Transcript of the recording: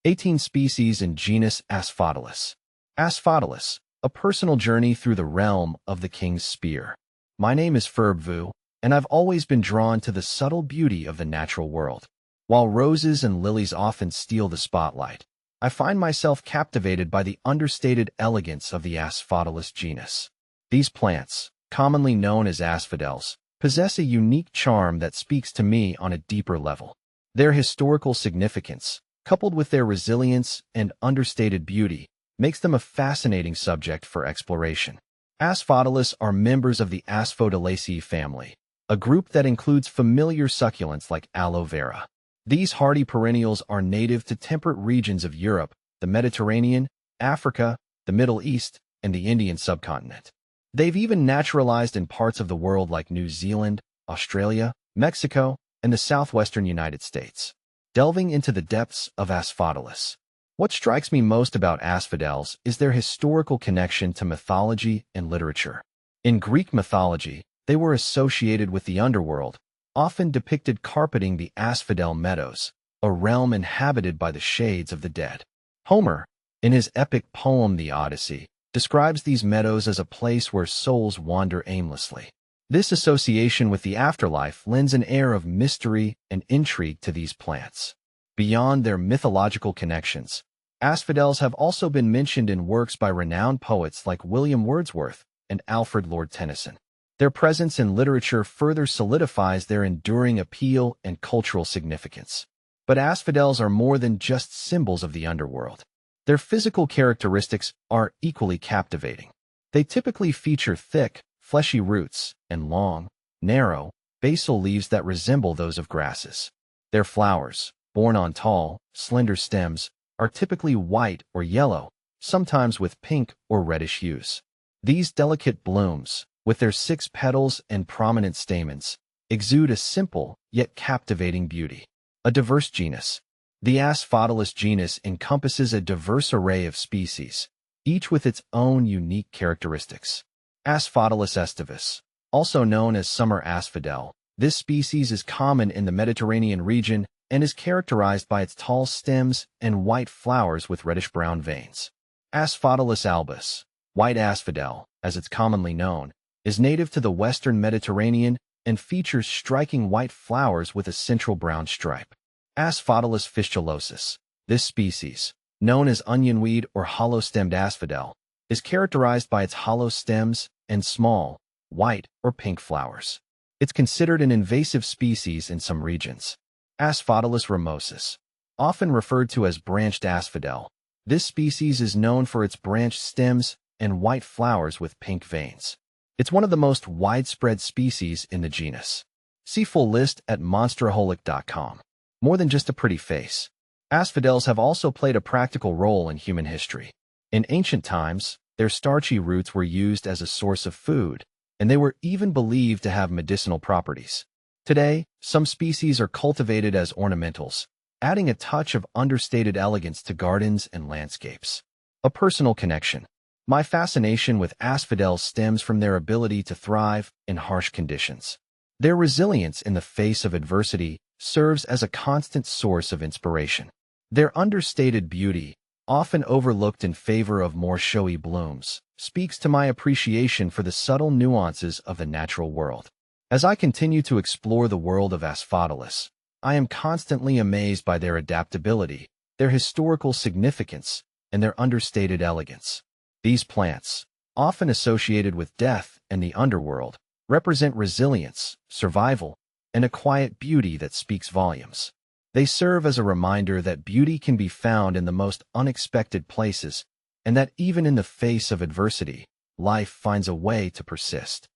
18 species in genus Asphodelus. Asphodelus, a personal journey through the realm of the king's spear. My name is Vu, and I've always been drawn to the subtle beauty of the natural world. While roses and lilies often steal the spotlight, I find myself captivated by the understated elegance of the Asphodelus genus. These plants, commonly known as asphodels, possess a unique charm that speaks to me on a deeper level. Their historical significance, coupled with their resilience and understated beauty, makes them a fascinating subject for exploration. Asphodelus are members of the Asphodelaceae family, a group that includes familiar succulents like aloe vera. These hardy perennials are native to temperate regions of Europe, the Mediterranean, Africa, the Middle East, and the Indian subcontinent. They've even naturalized in parts of the world like New Zealand, Australia, Mexico, and the southwestern United States. Delving into the depths of Asphodelus. What strikes me most about asphodels is their historical connection to mythology and literature. In Greek mythology, they were associated with the underworld, often depicted carpeting the asphodel meadows, a realm inhabited by the shades of the dead. Homer, in his epic poem The Odyssey, describes these meadows as a place where souls wander aimlessly. This association with the afterlife lends an air of mystery and intrigue to these plants. Beyond their mythological connections, asphodels have also been mentioned in works by renowned poets like William Wordsworth and Alfred Lord Tennyson. Their presence in literature further solidifies their enduring appeal and cultural significance. But asphodels are more than just symbols of the underworld. Their physical characteristics are equally captivating. They typically feature thick, fleshy roots and long, narrow, basal leaves that resemble those of grasses. Their flowers, borne on tall, slender stems, are typically white or yellow, sometimes with pink or reddish hues. These delicate blooms, with their 6 petals and prominent stamens, exude a simple yet captivating beauty. A diverse genus. The Asphodelus genus encompasses a diverse array of species, each with its own unique characteristics. Asphodelus aestivus, also known as summer asphodel, this species is common in the Mediterranean region and is characterized by its tall stems and white flowers with reddish-brown veins. Asphodelus albus, white asphodel, as it's commonly known, is native to the western Mediterranean and features striking white flowers with a central brown stripe. Asphodelus fistulosus, this species, known as onionweed or hollow-stemmed asphodel, is characterized by its hollow stems and small, white or pink flowers. It's considered an invasive species in some regions. Asphodelus ramosus, often referred to as branched asphodel, this species is known for its branched stems and white flowers with pink veins. It's one of the most widespread species in the genus. See full list at monsteraholic.com. More than just a pretty face, asphodels have also played a practical role in human history. In ancient times, their starchy roots were used as a source of food, and they were even believed to have medicinal properties. Today, some species are cultivated as ornamentals, adding a touch of understated elegance to gardens and landscapes. A personal connection. My fascination with asphodels stems from their ability to thrive in harsh conditions. Their resilience in the face of adversity serves as a constant source of inspiration. Their understated beauty, often overlooked in favor of more showy blooms, speaks to my appreciation for the subtle nuances of the natural world. As I continue to explore the world of Asphodelus, I am constantly amazed by their adaptability, their historical significance, and their understated elegance. These plants, often associated with death and the underworld, represent resilience, survival, and a quiet beauty that speaks volumes. They serve as a reminder that beauty can be found in the most unexpected places, and that even in the face of adversity, life finds a way to persist.